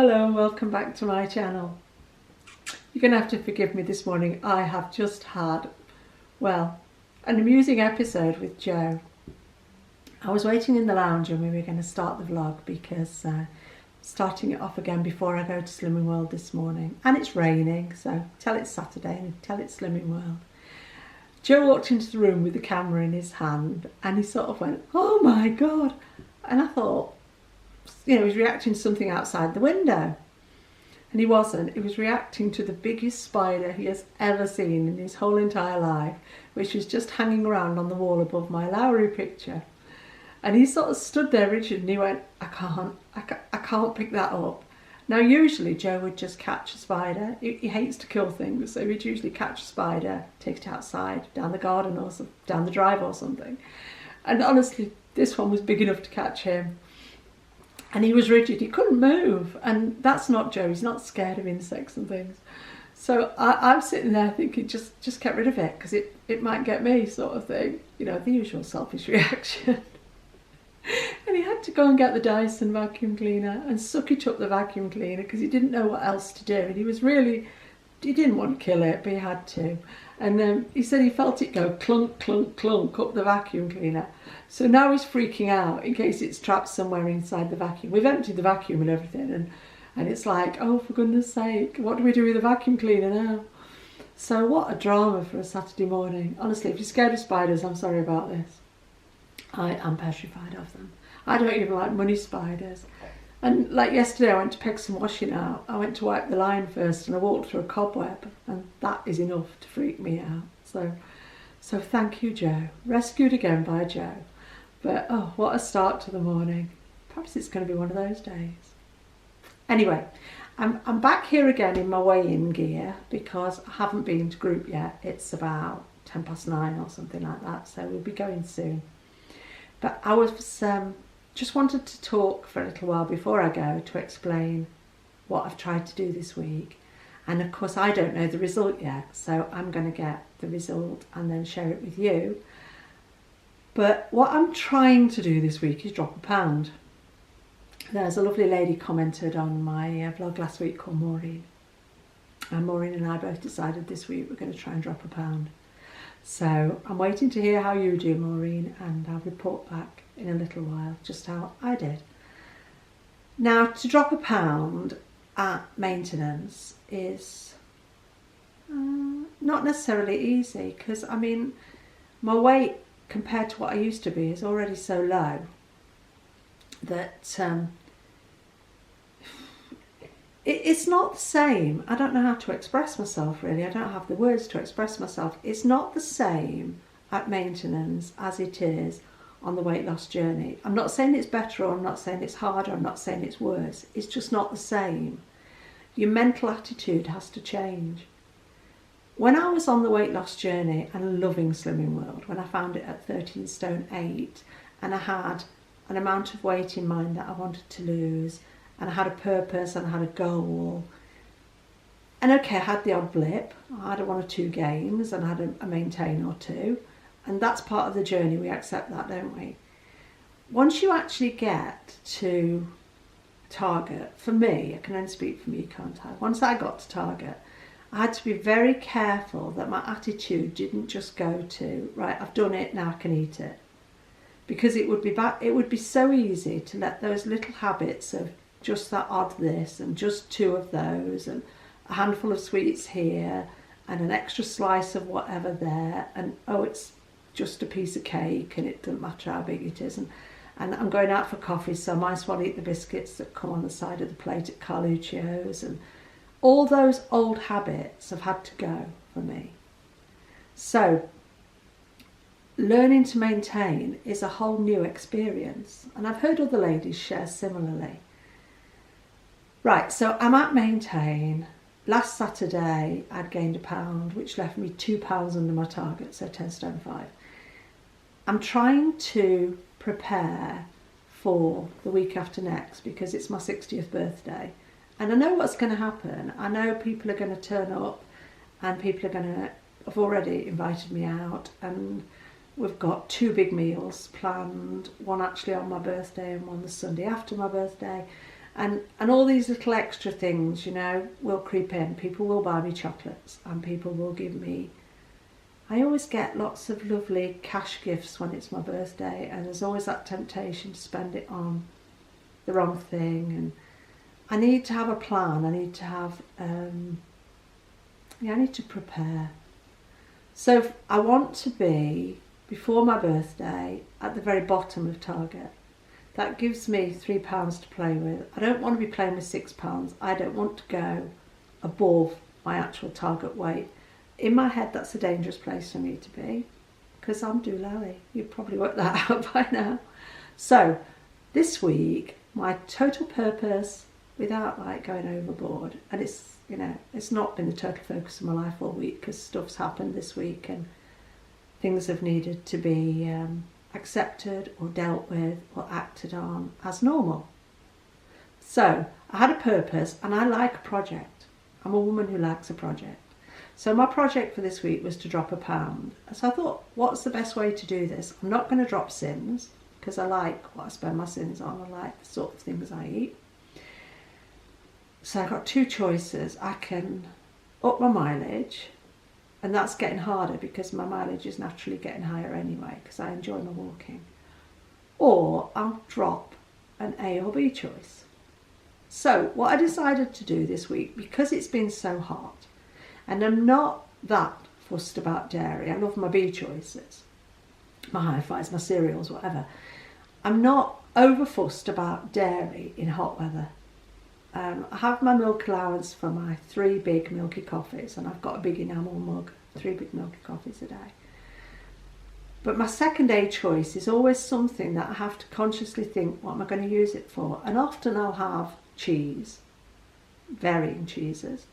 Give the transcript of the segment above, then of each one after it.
Hello and welcome back to my channel. You're going to have to forgive me this morning. I have just had, well, an amusing episode with Joe. I was waiting in the lounge and we were going to start the vlog because starting it off again before I go to Slimming World this morning. And it's raining, so tell it's Saturday and tell it's Slimming World. Joe walked into the room with the camera in his hand and he sort of went, "Oh my God." And I thought, you know, he was reacting to something outside the window. And he wasn't. He was reacting to the biggest spider he has ever seen in his whole entire life, which was just hanging around on the wall above my Lowry picture. And he sort of stood there, Richard, and he went, I can't pick that up. Now, usually Joe would just catch a spider. He hates to kill things, so he'd usually catch a spider, take it outside, down the garden or down the drive or something. And honestly, this one was big enough to catch him. And he was rigid, he couldn't move. And that's not Joe, he's not scared of insects and things. So I'm sitting there thinking, just get rid of it, because it might get me, sort of thing. You know, the usual selfish reaction. And he had to go and get the Dyson vacuum cleaner and suck it up the vacuum cleaner because he didn't know what else to do. And he didn't want to kill it, but he had to. And he said he felt it go clunk, clunk, clunk up the vacuum cleaner. So now he's freaking out in case it's trapped somewhere inside the vacuum. We've emptied the vacuum and everything, and it's like, oh, for goodness sake, what do we do with the vacuum cleaner now? So what a drama for a Saturday morning. Honestly, if you're scared of spiders, I'm sorry about this. I am petrified of them. I don't even like money spiders. And like yesterday, I went to peg some washing out. I went to wipe the line first and I walked through a cobweb, and that is enough to freak me out. So thank you, Joe. Rescued again by Joe. But oh, what a start to the morning. Perhaps it's going to be one of those days. Anyway, I'm back here again in my weigh-in gear because I haven't been to group yet. It's about 9:10 or something like that, so we'll be going soon. But I was just wanted to talk for a little while before I go to explain what I've tried to do this week. And of course I don't know the result yet, so I'm going to get the result and then share it with you. But what I'm trying to do this week is drop a pound. There's a lovely lady commented on my vlog last week called Maureen. And Maureen and I both decided this week we're going to try and drop a pound. So I'm waiting to hear how you do, Maureen, and I'll report back in a little while just how I did. Now, to drop a pound at maintenance is not necessarily easy, because I mean my weight compared to what I used to be is already so low that it's not the same. I don't know how to express myself, really. I don't have the words to express myself. It's not the same at maintenance as it is on the weight loss journey. I'm not saying it's better, or I'm not saying it's harder, I'm not saying it's worse. It's just not the same. Your mental attitude has to change. When I was on the weight loss journey and loving Slimming World, when I found it at 13 stone 8, and I had an amount of weight in mind that I wanted to lose, and I had a purpose and I had a goal, and okay, I had the odd blip, I had 1 or 2 gains and I had a maintain or two, and that's part of the journey. We accept that, don't we? Once you actually get to target, for me, I can only speak for me, can't I? Once I got to target, I had to be very careful that my attitude didn't just go to, right, I've done it, now I can eat it. Because it would be so easy to let those little habits of just that odd this and just 2 of those and a handful of sweets here and an extra slice of whatever there, and oh, it's just a piece of cake and it doesn't matter how big it is, and I'm going out for coffee, so I might as well eat the biscuits that come on the side of the plate at Carluccio's, and all those old habits have had to go for me. So learning to maintain is a whole new experience, and I've heard other ladies share similarly. Right, so I'm at maintain. Last Saturday I'd gained a pound, which left me 2 pounds under my target, so 10 stone 5. I'm trying to prepare for the week after next because it's my 60th birthday, and I know what's going to happen. I know people are going to turn up, and people are going to have already invited me out, and we've got 2 big meals planned, one actually on my birthday and one the Sunday after my birthday. And all these little extra things, you know, will creep in. People will buy me chocolates, and people will give me... I always get lots of lovely cash gifts when it's my birthday, and there's always that temptation to spend it on the wrong thing. And I need to have a plan. I need to have... I need to prepare. So I want to be, before my birthday, at the very bottom of target. That gives me £3 to play with. I don't want to be playing with £6. I don't want to go above my actual target weight. In my head, that's a dangerous place for me to be, because I'm doolally. You've probably worked that out by now. So this week, my total purpose, without like going overboard, and it's, you know, it's not been the total focus of my life all week, because stuff's happened this week and things have needed to be accepted or dealt with or acted on as normal. So I had a purpose, and I like a project. I'm a woman who likes a project. So my project for this week was to drop £1. So I thought, what's the best way to do this? I'm not going to drop sins, because I like what I spend my sins on. I like the sort of things I eat. So I've got two choices. I can up my mileage, and that's getting harder because my mileage is naturally getting higher anyway, because I enjoy my walking. Or I'll drop an A or B choice. So what I decided to do this week, because it's been so hot, and I'm not that fussed about dairy. I love my B choices, my hi-fis, my cereals, whatever. I'm not over fussed about dairy in hot weather. I have my milk allowance for my 3 big milky coffees, and I've got a big enamel mug, 3 big milky coffees a day. But my second A choice is always something that I have to consciously think, what am I going to use it for? And often I'll have cheese, varying cheeses,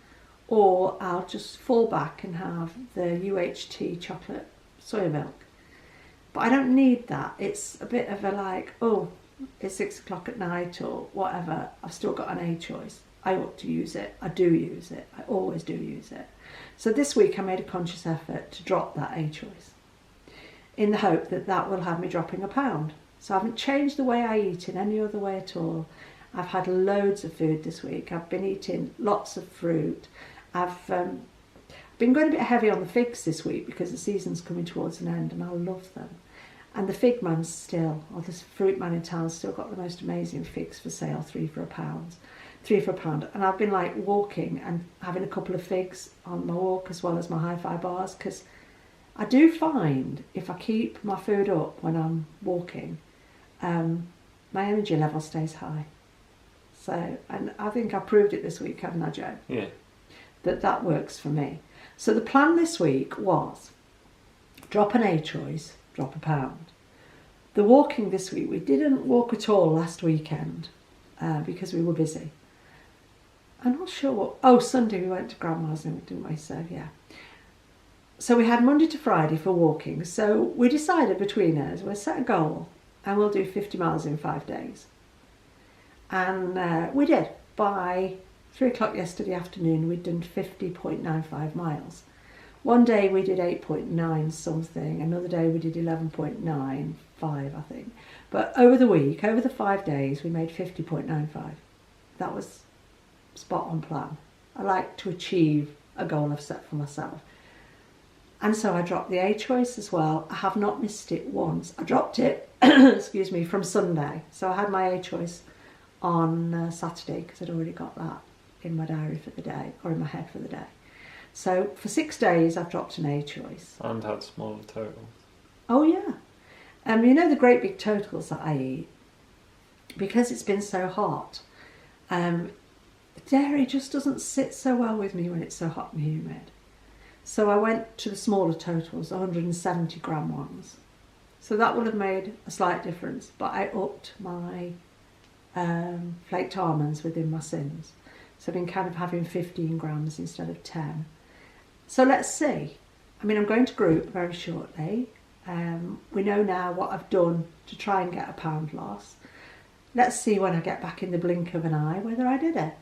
or I'll just fall back and have the UHT chocolate soya milk. But I don't need that. It's a bit of a like, oh, it's 6 o'clock at night or whatever, I've still got an A choice. I ought to use it. I do use it. I always do use it. So this week I made a conscious effort to drop that A choice, in the hope that that will have me dropping £1. So I haven't changed the way I eat in any other way at all. I've had loads of food this week. I've been eating lots of fruit. I've been going a bit heavy on the figs this week because the season's coming towards an end, and I love them. And the fig man's still, or the fruit man in town's still got the most amazing figs for sale, 3 for £1. And I've been like walking and having a couple of figs on my walk as well as my hi-fi bars, because I do find if I keep my food up when I'm walking, my energy level stays high. So, and I think I proved it this week, haven't I, Joe? Yeah. That works for me. So the plan this week was drop an A choice, drop £1. The walking this week, we didn't walk at all last weekend because we were busy. I'm not sure what... Oh, Sunday we went to Grandma's, didn't we? So, yeah. So we had Monday to Friday for walking. So we decided between us, we'll set a goal and we'll do 50 miles in 5 days. And we did. By 3 o'clock yesterday afternoon, we'd done 50.95 miles. One day we did 8.9 something, another day we did 11.95, I think. But over the week, over the 5 days, we made 50.95. That was spot on plan. I like to achieve a goal I've set for myself. And so I dropped the A choice as well. I have not missed it once. I dropped it, excuse me, from Sunday. So I had my A choice on Saturday because I'd already got that in my diary for the day, or in my head for the day. So for 6 days I've dropped an A choice. And had smaller totals. Oh yeah. You know the great big totals that I eat, because it's been so hot, dairy just doesn't sit so well with me when it's so hot and humid. So I went to the smaller totals, 170 gram ones. So that would have made a slight difference, but I upped my flaked almonds within my sins. So I've been kind of having 15 grams instead of 10. So let's see. I mean, I'm going to group very shortly. We know now what I've done to try and get £1 loss. Let's see when I get back in the blink of an eye whether I did it.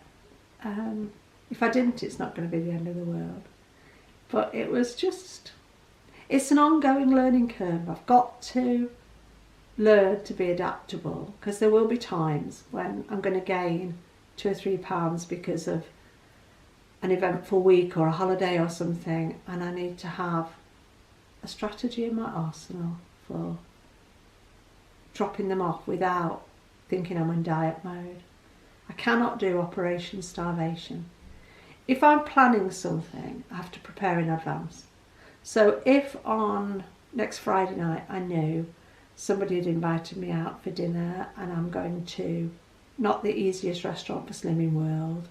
If I didn't, it's not going to be the end of the world. But it was just, it's an ongoing learning curve. I've got to learn to be adaptable, because there will be times when I'm going to gain £2 or £3 because of an eventful week or a holiday or something, and I need to have a strategy in my arsenal for dropping them off without thinking I'm in diet mode. I cannot do operation starvation. If I'm planning something, I have to prepare in advance. So if on next Friday night I knew somebody had invited me out for dinner and I'm going to not the easiest restaurant for slimming world,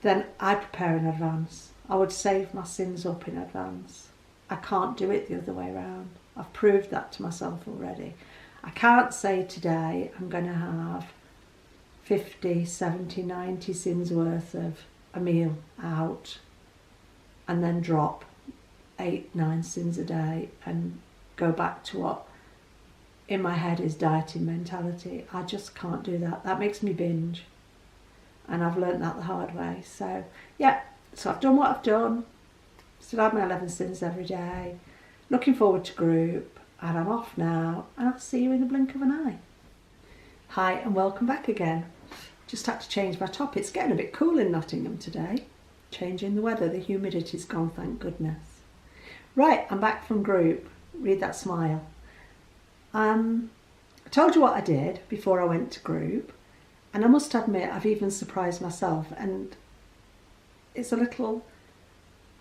then I prepare in advance. I would save my sins up in advance. I can't do it the other way around. I've proved that to myself already. I can't say today I'm going to have 50, 70, 90 sins worth of a meal out and then drop 8, 9 sins a day and go back to what in my head is dieting mentality. I just can't do that. That makes me binge. And I've learnt that the hard way. So yeah, so I've done what I've done. Still have my 11 sins every day. Looking forward to group. And I'm off now. And I'll see you in the blink of an eye. Hi and welcome back again. Just had to change my top. It's getting a bit cool in Nottingham today. Changing the weather. The humidity's gone, thank goodness. Right, I'm back from group. Read that smile. I told you what I did before I went to group. And I must admit, I've even surprised myself, and it's a little,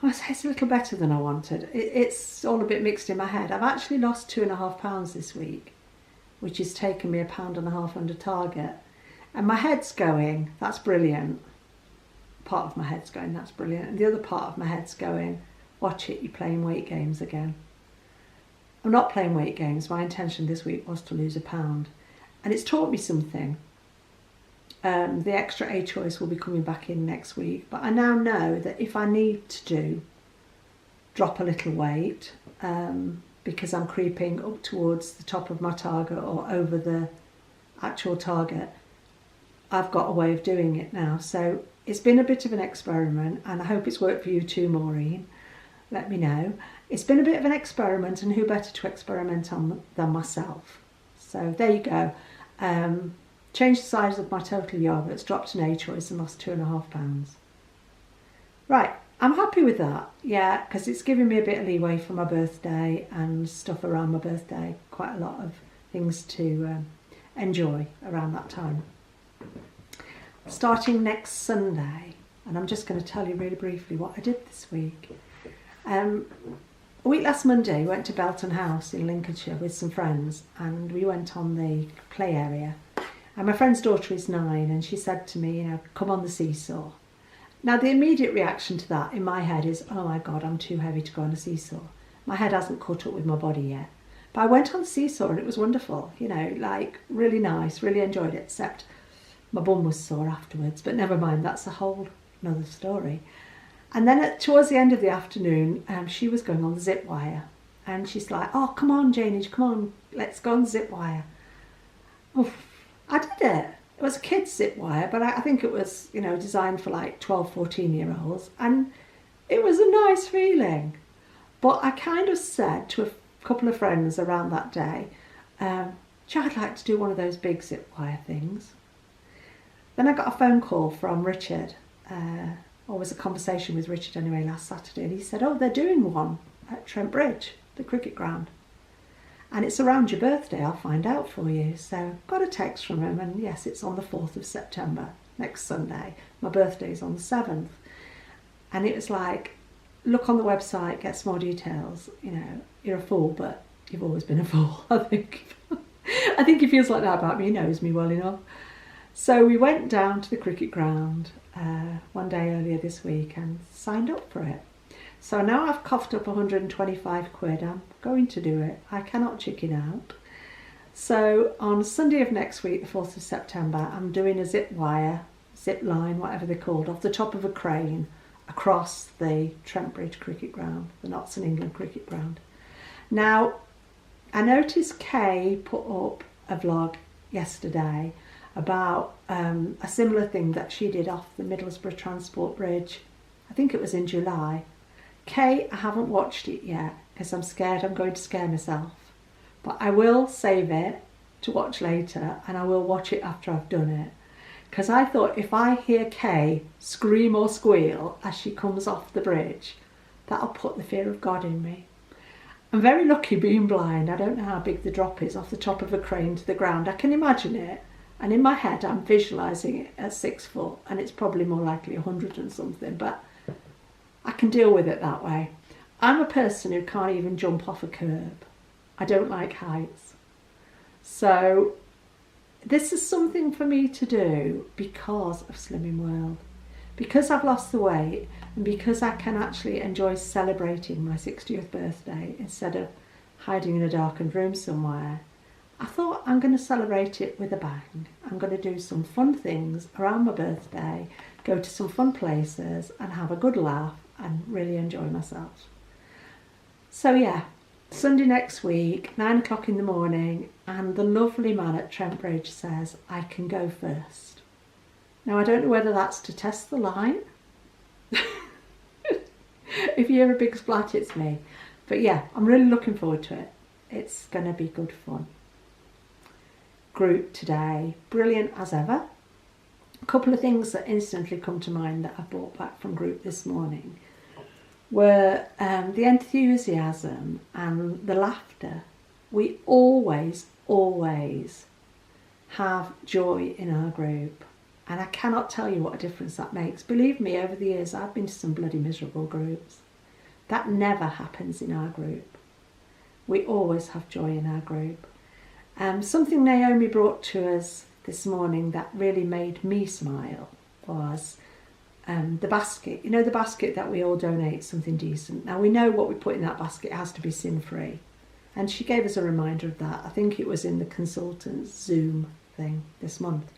I say it's a little better than I wanted. It's all a bit mixed in my head. I've actually lost £2.5 this week, which has taken me £1.5 under target. And my head's going, that's brilliant. Part of my head's going, that's brilliant. And the other part of my head's going, watch it, you're playing weight games again. I'm not playing weight games. My intention this week was to lose £1. And it's taught me something. The extra A choice will be coming back in next week, but I now know that if I need to drop a little weight because I'm creeping up towards the top of my target or over the actual target, I've got a way of doing it now. So it's been a bit of an experiment, and I hope it's worked for you too, Maureen. Let me know. It's been a bit of an experiment, and who better to experiment on than myself? So there you go. Changed the size of my total yogurts, dropped an A choice and lost £2.5. Right, I'm happy with that, yeah, because it's giving me a bit of leeway for my birthday and stuff around my birthday. Quite a lot of things to enjoy around that time. Starting next Sunday, and I'm just going to tell you really briefly what I did this week. A week last Monday, we went to Belton House in Lincolnshire with some friends, and we went on the play area. And my friend's daughter is 9, and she said to me, you know, come on the seesaw. Now, the immediate reaction to that in my head is, oh my God, I'm too heavy to go on a seesaw. My head hasn't caught up with my body yet. But I went on the seesaw and it was wonderful, you know, like really nice, really enjoyed it, except my bum was sore afterwards. But never mind, that's a whole another story. And then towards the end of the afternoon, she was going on the zip wire. And she's like, oh, come on, Janie, come on, let's go on the zip wire. Oof. I did it. It was a kid's zip wire, but I think it was, you know, designed for like 12, 14-year-olds. And it was a nice feeling. But I kind of said to a couple of friends around that day, I'd like to do one of those big zip wire things. Then I got a phone call from Richard, or was a conversation with Richard anyway last Saturday, and he said, oh, they're doing one at Trent Bridge, the cricket ground. And it's around your birthday, I'll find out for you. So got a text from him, and yes, it's on the 4th of September, next Sunday. My birthday's on the 7th. And it was like, look on the website, get some more details. You know, you're a fool, but you've always been a fool, I think. I think he feels like that about me, he knows me well enough. So we went down to the cricket ground one day earlier this week and signed up for it. So now I've coughed up 125 quid, I'm going to do it. I cannot chicken out. So on Sunday of next week, the 4th of September, I'm doing a zip wire, zip line, whatever they're called, off the top of a crane across the Trent Bridge cricket ground, the Notts and England cricket ground. Now, I noticed Kay put up a vlog yesterday about a similar thing that she did off the Middlesbrough Transport Bridge. I think it was in July. Kay, I haven't watched it yet because I'm scared I'm going to scare myself. But I will save it to watch later, and I will watch it after I've done it. because I thought if I hear Kay scream or squeal as she comes off the bridge, that'll put the fear of God in me. I'm very lucky being blind. I don't know how big the drop is off the top of a crane to the ground. I can imagine it, and in my head I'm visualising it at 6 foot, and it's probably more likely 100 and something, but I can deal with it that way. I'm a person who can't even jump off a curb. I don't like heights. So this is something for me to do because of Slimming World. Because I've lost the weight, and because I can actually enjoy celebrating my 60th birthday instead of hiding in a darkened room somewhere, I thought I'm going to celebrate it with a bang. I'm going to do some fun things around my birthday, go to some fun places and have a good laugh and really enjoy myself. So yeah, Sunday next week, 9 o'clock in the morning, and the lovely man at Trent Bridge says I can go first. Now I don't know whether that's to test the line. If you hear a big splat, it's me. But yeah, I'm really looking forward to it. It's going to be good fun. Group today, brilliant as ever. A couple of things that instantly come to mind that I brought back from group this morning were the enthusiasm and the laughter. We always have joy in our group, and I cannot tell you what a difference that makes. Believe me, over the years I've been to some bloody miserable groups. That never happens in our group. We always have joy in our group. Something Naomi brought to us this morning that really made me smile was the basket. You know, the basket that we all donate something decent. Now we know what we put in that basket has to be sin-free, and she gave us a reminder of that. I think it was in the consultant's Zoom thing this month.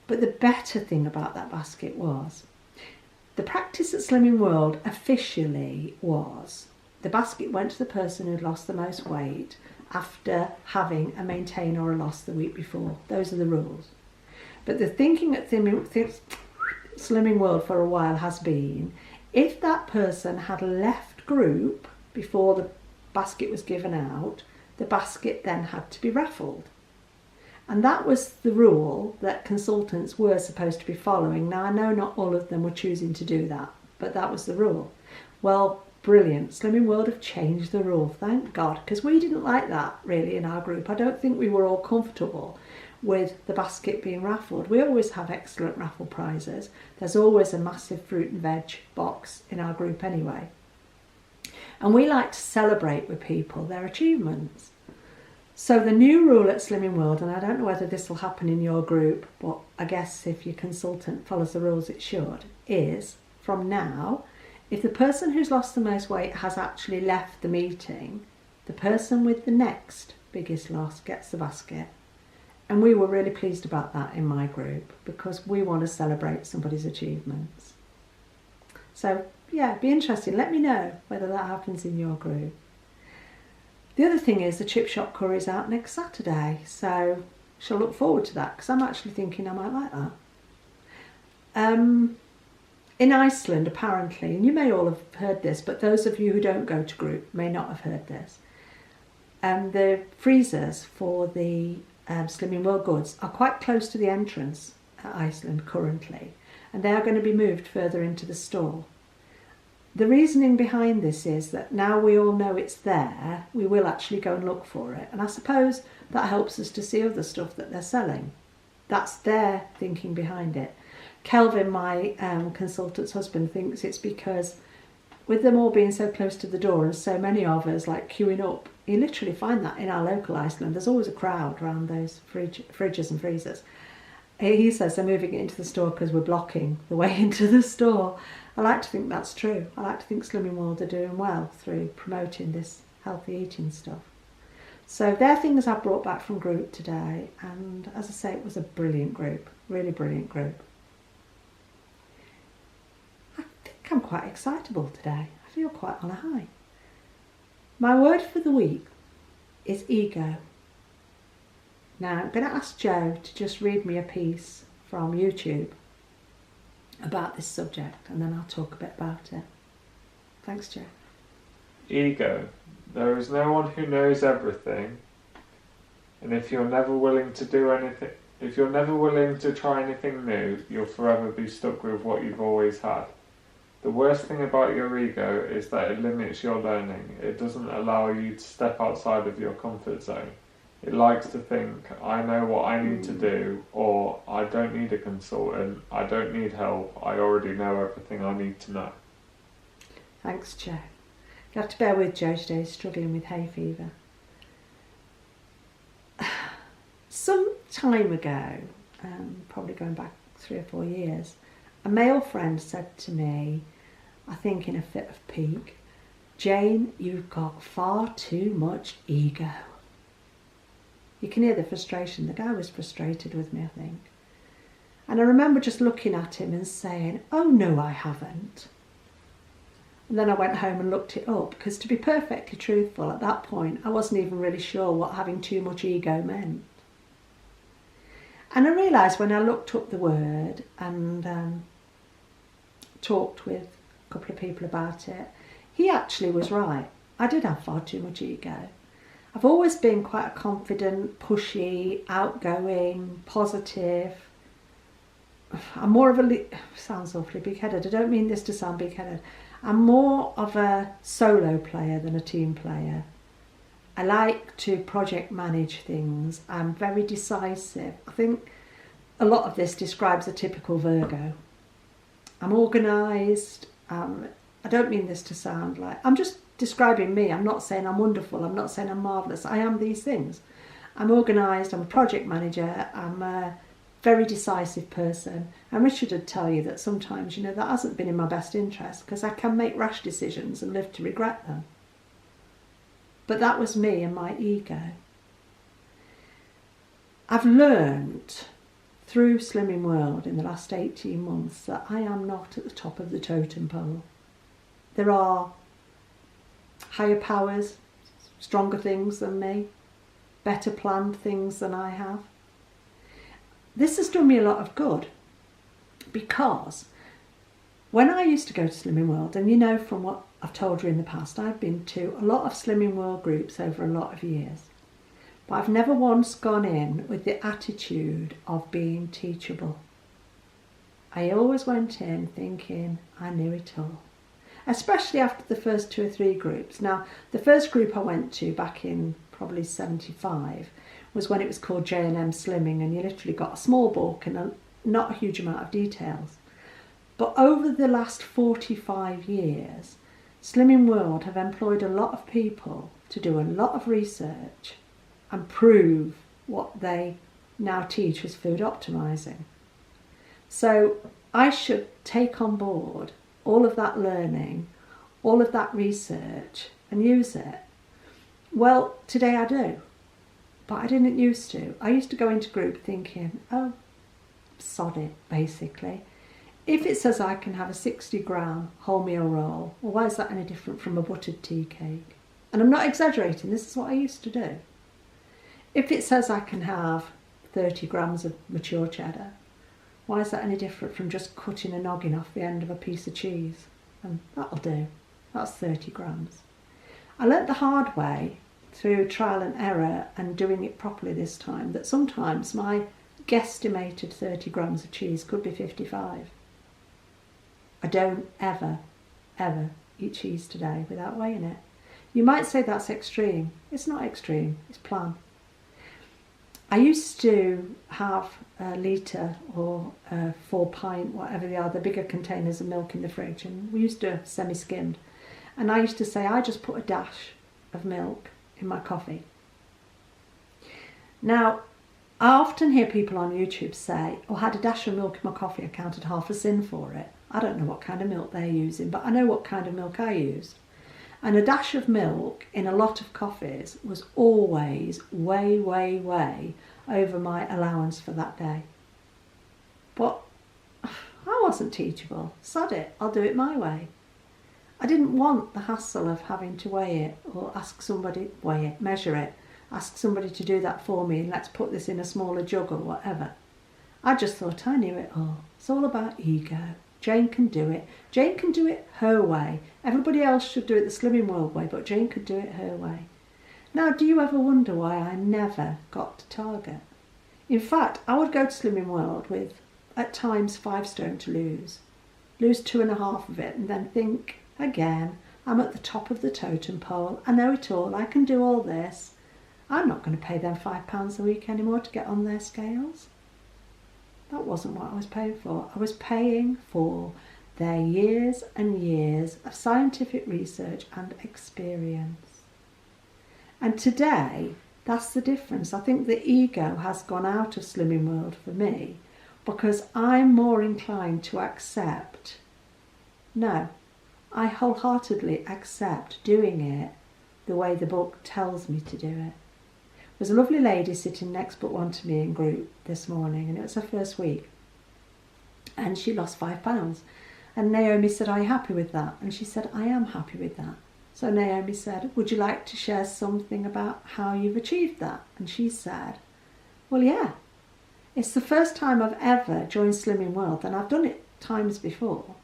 But the better thing about that basket was the practice at Slimming World officially was the basket went to the person who'd lost the most weight after having a maintain or a loss the week before. Those are the rules. But the thinking at Slimming World for a while has been, if that person had left group before the basket was given out, the basket then had to be raffled. And that was the rule that consultants were supposed to be following. Now, I know not all of them were choosing to do that, but that was the rule. Well, brilliant. Slimming World have changed the rule, thank God, because we didn't like that really in our group. I don't think we were all comfortable with the basket being raffled. We always have excellent raffle prizes. There's always a massive fruit and veg box in our group anyway. And we like to celebrate with people their achievements. So the new rule at Slimming World, and I don't know whether this will happen in your group, but I guess if your consultant follows the rules it should, is from now, if the person who's lost the most weight has actually left the meeting, the person with the next biggest loss gets the basket. And we were really pleased about that in my group because we want to celebrate somebody's achievements. So yeah, be interesting. Let me know whether that happens in your group. The other thing is the chip shop curry is out next Saturday, so shall look forward to that because I'm actually thinking I might like that. In Iceland, apparently, and you may all have heard this, but those of you who don't go to group may not have heard this, the freezers for the Slimming World goods are quite close to the entrance at Iceland currently, and they are going to be moved further into the store. The reasoning behind this is that now we all know it's there, we will actually go and look for it. And I suppose that helps us to see other stuff that they're selling. That's their thinking behind it. Kelvin, my consultant's husband, thinks it's because with them all being so close to the door and so many of us like queuing up, you literally find that in our local Iceland. There's always a crowd around those fridges and freezers. He says they're moving it into the store because we're blocking the way into the store. I like to think that's true. I like to think Slimming World are doing well through promoting this healthy eating stuff. So they're things I brought back from group today, and as I say, it was a brilliant group, really brilliant group. I think I'm quite excitable today. I feel quite on a high. My word for the week is ego. Now I'm going to ask Jo to just read me a piece from YouTube about this subject, and then I'll talk a bit about it. Thanks, Jo. Ego. There is no one who knows everything, and if you're never willing to do anything, If you're never willing to try anything new, you'll forever be stuck with what you've always had. The worst thing about your ego is that it limits your learning. It doesn't allow you to step outside of your comfort zone. It likes to think, I know what I need to do, or I don't need a consultant, I don't need help, I already know everything I need to know. Thanks, Joe. You have to bear with Joe today, he's struggling with hay fever. Some time ago, probably going back 3 or 4 years, a male friend said to me, I think in a fit of pique, Jane, you've got far too much ego. You can hear the frustration. The guy was frustrated with me, I think. And I remember just looking at him and saying, oh no, I haven't. And then I went home and looked it up, because to be perfectly truthful, at that point, I wasn't even really sure what having too much ego meant. And I realised when I looked up the word and talked with a couple of people about it, he actually was right. I did have far too much ego. I've always been quite a confident, pushy, outgoing, positive. I'm more of a, sounds awfully big-headed, I don't mean this to sound big-headed. I'm more of a solo player than a team player. I like to project manage things. I'm very decisive. I think a lot of this describes a typical Virgo. I'm organised. I don't mean this to sound like... I'm just describing me. I'm not saying I'm wonderful. I'm not saying I'm marvellous. I am these things. I'm organised. I'm a project manager. I'm a very decisive person. And Richard would tell you that sometimes, that hasn't been in my best interest, because I can make rash decisions and live to regret them. But that was me and my ego. I've learned through Slimming World in the last 18 months that I am not at the top of the totem pole. There are higher powers, stronger things than me, better planned things than I have. This has done me a lot of good, because when I used to go to Slimming World, and from what I've told you in the past, I've been to a lot of Slimming World groups over a lot of years, but I've never once gone in with the attitude of being teachable. I always went in thinking I knew it all, especially after the first 2 or 3 groups. Now, the first group I went to back in probably 75 was when it was called J&M Slimming, and you literally got a small book and not a huge amount of details. But over the last 45 years, Slimming World have employed a lot of people to do a lot of research and prove what they now teach as food optimizing. So I should take on board all of that learning, all of that research, and use it. Well, today I do, but I didn't used to. I used to go into group thinking, oh, sod it, basically. If it says I can have a 60-gram wholemeal roll, well, why is that any different from a buttered tea cake? And I'm not exaggerating, this is what I used to do. If it says I can have 30 grams of mature cheddar, why is that any different from just cutting a noggin off the end of a piece of cheese? And that'll do. That's 30 grams. I learnt the hard way through trial and error and doing it properly this time that sometimes my guesstimated 30 grams of cheese could be 55. I don't ever eat cheese today without weighing it. You might say that's extreme. It's not extreme, it's plan. I used to have a litre or a 4 pint, whatever they are, the bigger containers of milk in the fridge, and we used to semi-skimmed. And I used to say, I just put a dash of milk in my coffee. Now, I often hear people on YouTube say, oh, I had a dash of milk in my coffee, I counted half a sin for it. I don't know what kind of milk they're using, but I know what kind of milk I used. And a dash of milk in a lot of coffees was always way over my allowance for that day. But I wasn't teachable. Sod it, I'll do it my way. I didn't want the hassle of having to weigh it or ask somebody, weigh it, measure it, ask somebody to do that for me and let's put this in a smaller jug or whatever. I just thought I knew it all. It's all about ego. Jane can do it. Jane can do it her way. Everybody else should do it the Slimming World way, but Jane could do it her way. Now, do you ever wonder why I never got to target? In fact, I would go to Slimming World with, at times, 5 stone to lose 2.5 of it, and then think again, I'm at the top of the totem pole, I know it all, I can do all this. I'm not going to pay them £5 a week anymore to get on their scales. That wasn't what I was paying for. I was paying for their years and years of scientific research and experience. And today, that's the difference. I think the ego has gone out of Slimming World for me because I'm more inclined to accept, no, I wholeheartedly accept doing it the way the book tells me to do it. There's a lovely lady sitting next but one to me in group this morning, and it was her first week, and she lost £5. And Naomi said, are you happy with that? And she said, I am happy with that. So Naomi said, would you like to share something about how you've achieved that? And she said, well, yeah, it's the first time I've ever joined Slimming World, and I've done it times before,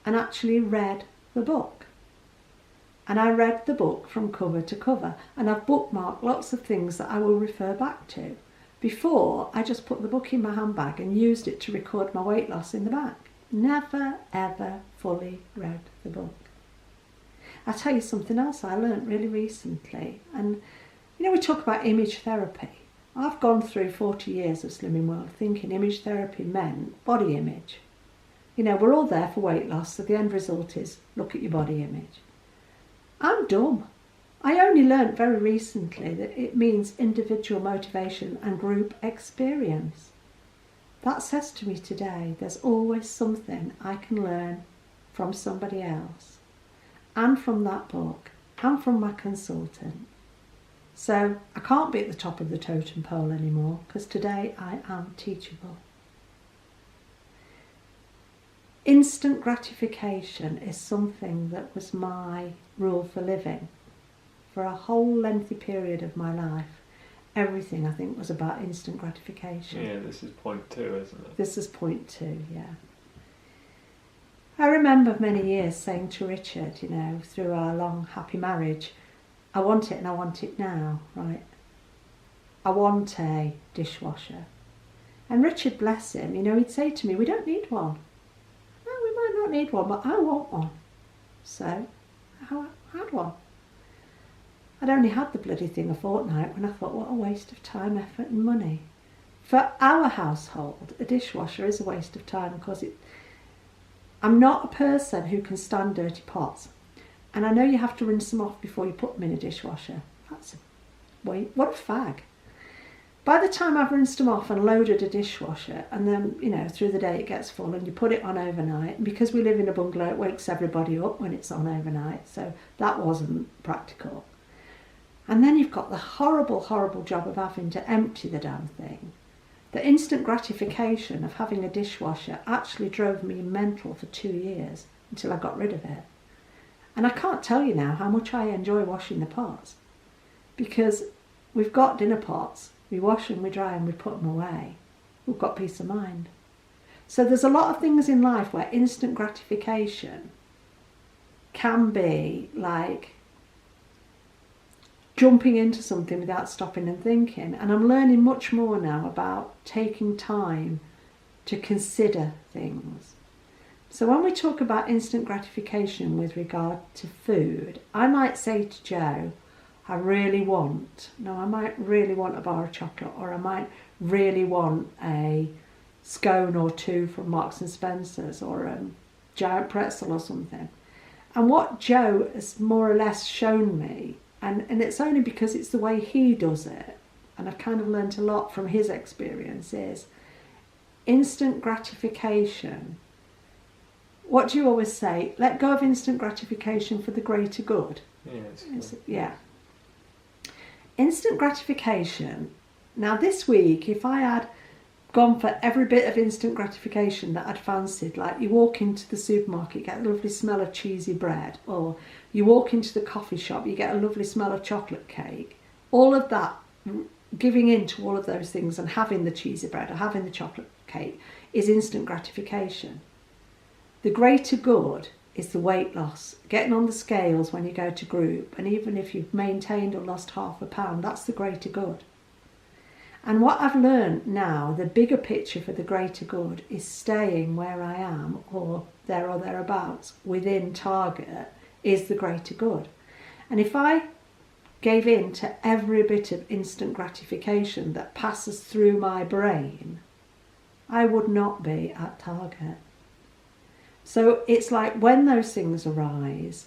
and actually read the book. And I read the book from cover to cover, and I've bookmarked lots of things that I will refer back to. Before, I just put the book in my handbag and used it to record my weight loss in the back. Never, ever fully read the book. I'll tell you something else I learnt really recently. And, you know, we talk about image therapy. I've gone through 40 years of Slimming World thinking image therapy meant body image. You know, we're all there for weight loss, so the end result is look at your body image. I'm dumb. I only learnt very recently that it means individual motivation and group experience. That says to me today, there's always something I can learn from somebody else, and from that book, and from my consultant. So I can't be at the top of the totem pole anymore, because today I am teachable. Instant gratification is something that was my rule for living. For a whole lengthy period of my life, everything I think was about instant gratification. Yeah, this is point 2, isn't it? This is point 2, yeah. I remember many years saying to Richard, you know, through our long happy marriage, I want it and I want it now, right? I want a dishwasher. And Richard, bless him, you know, he'd say to me, we don't need one. No, we might not need one, but I want one. So I had one. I'd only had the bloody thing a fortnight when I thought, what a waste of time, effort and money. For our household, a dishwasher is a waste of time because I'm not a person who can stand dirty pots. And I know you have to rinse them off before you put them in a dishwasher. That's what a fag. By the time I've rinsed them off and loaded a dishwasher, and then, you know, through the day it gets full and you put it on overnight, and because we live in a bungalow, it wakes everybody up when it's on overnight, so that wasn't practical. And then you've got the horrible, horrible job of having to empty the damn thing. The instant gratification of having a dishwasher actually drove me mental for 2 years until I got rid of it. And I can't tell you now how much I enjoy washing the pots, because we've got dinner pots, we wash them, we dry them, we put them away. We've got peace of mind. So there's a lot of things in life where instant gratification can be like jumping into something without stopping and thinking. And I'm learning much more now about taking time to consider things. So when we talk about instant gratification with regard to food, I might say to Joe, I might really want a bar of chocolate, or I might really want a scone or 2 from Marks and Spencer's, or a giant pretzel or something. And what Joe has more or less shown me, and it's only because it's the way he does it, and I've kind of learnt a lot from his experience, is instant gratification. What do you always say? Let go of instant gratification for the greater good. Yeah. Instant gratification. Now this week, if I had gone for every bit of instant gratification that I'd fancied, like you walk into the supermarket, get a lovely smell of cheesy bread, or you walk into the coffee shop, you get a lovely smell of chocolate cake, all of that, giving in to all of those things and having the cheesy bread or having the chocolate cake is instant gratification. The greater good is the weight loss, getting on the scales when you go to group, and even if you've maintained or lost £0.5, that's the greater good. And what I've learned now, the bigger picture for the greater good, is staying where I am or there or thereabouts within target is the greater good. And if I gave in to every bit of instant gratification that passes through my brain, I would not be at target. So it's like when those things arise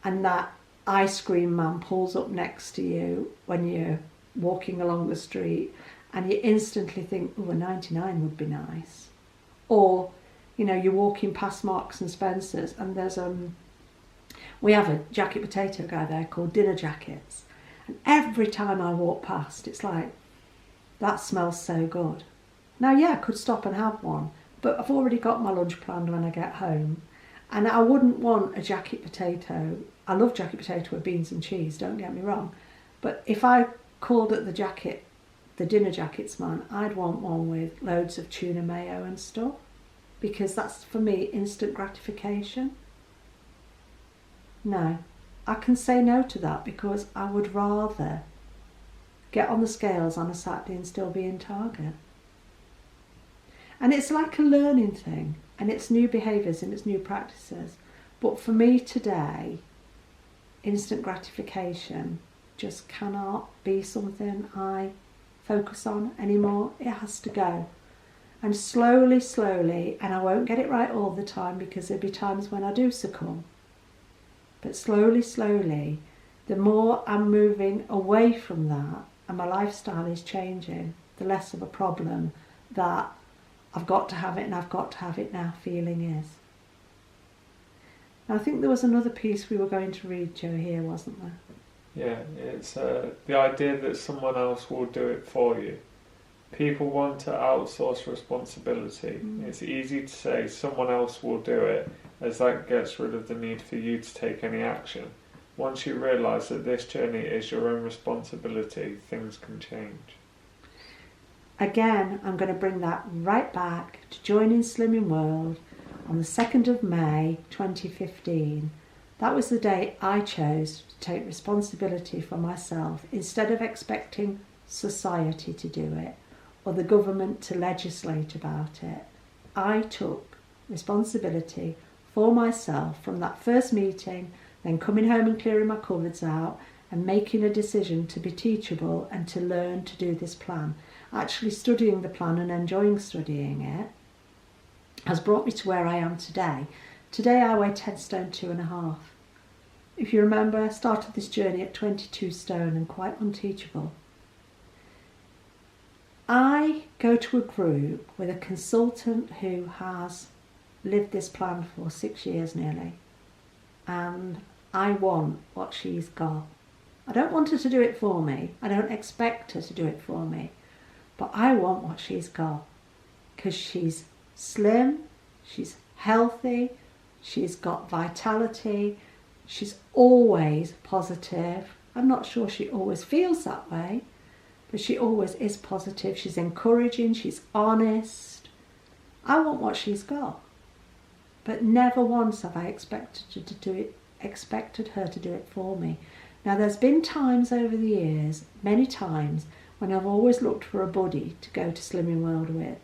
and that ice cream man pulls up next to you when you're walking along the street and you instantly think, oh, a 99 would be nice. Or, you're walking past Marks and Spencer's and there's we have a jacket potato guy there called Dinner Jackets. And every time I walk past, it's like, that smells so good. Now, yeah, I could stop and have one, but I've already got my lunch planned when I get home. And I wouldn't want a jacket potato. I love jacket potato with beans and cheese, don't get me wrong. But if I called at the Dinner Jackets man, I'd want one with loads of tuna mayo and stuff. Because that's, for me, instant gratification. No, I can say no to that because I would rather get on the scales on a Saturday and still be in target. And it's like a learning thing, and it's new behaviours and it's new practices. But for me today, instant gratification just cannot be something I focus on anymore. It has to go. And slowly, and I won't get it right all the time because there'll be times when I do succumb. But slowly, the more I'm moving away from that and my lifestyle is changing, the less of a problem that I've got to have it and I've got to have it now feeling is. Now, I think there was another piece we were going to read, Joe, here, wasn't there? Yeah, it's the idea that someone else will do it for you. People want to outsource responsibility. It's easy to say someone else will do it, as that gets rid of the need for you to take any action. Once you realise that this journey is your own responsibility, things can change. Again, I'm going to bring that right back to joining Slimming World on the 2nd of May 2015. That was the day I chose to take responsibility for myself instead of expecting society to do it or the government to legislate about it. I took responsibility for myself from that first meeting, then coming home and clearing my cupboards out and making a decision to be teachable and to learn to do this plan. Actually studying the plan and enjoying studying it has brought me to where I am today. Today I weigh 10 stone 2.5. If you remember, I started this journey at 22 stone and quite unteachable. I go to a group with a consultant who has lived this plan for 6 years nearly, and I want what she's got. I don't want her to do it for me. I don't expect her to do it for me. But I want what she's got because she's slim, she's healthy, she's got vitality, she's always positive. I'm not sure she always feels that way, but she always is positive. She's encouraging, she's honest. I want what she's got. But never once have I expected her to do it for me. Now, there's been times over the years, many times, when I've always looked for a buddy to go to Slimming World with.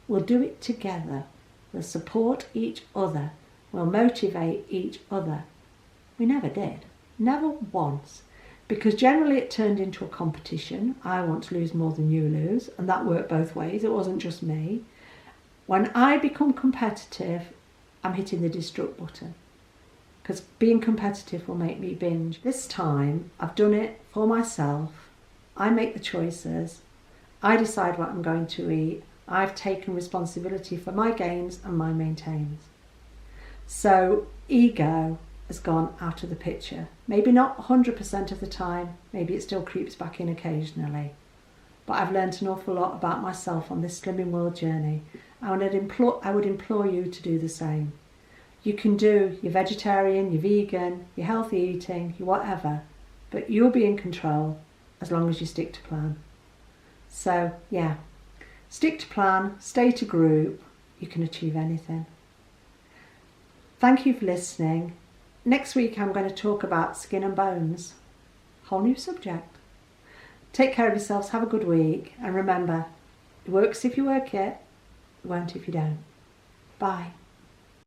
We'll do it together. We'll support each other. We'll motivate each other. We never did. Never once. Because generally it turned into a competition. I want to lose more than you lose. And that worked both ways. It wasn't just me. When I become competitive, I'm hitting the destruct button. Because being competitive will make me binge. This time, I've done it for myself. I make the choices. I decide what I'm going to eat. I've taken responsibility for my gains and my maintains. So ego has gone out of the picture. Maybe not 100% of the time. Maybe it still creeps back in occasionally. But I've learnt an awful lot about myself on this Slimming World journey. I would implore you to do the same. You can do your vegetarian, your vegan, your healthy eating, your whatever, but you'll be in control as long as you stick to plan. So, yeah, stick to plan, stay to group, you can achieve anything. Thank you for listening. Next week I'm going to talk about skin and bones. Whole new subject. Take care of yourselves, have a good week, and remember, it works if you work it, it won't if you don't. Bye.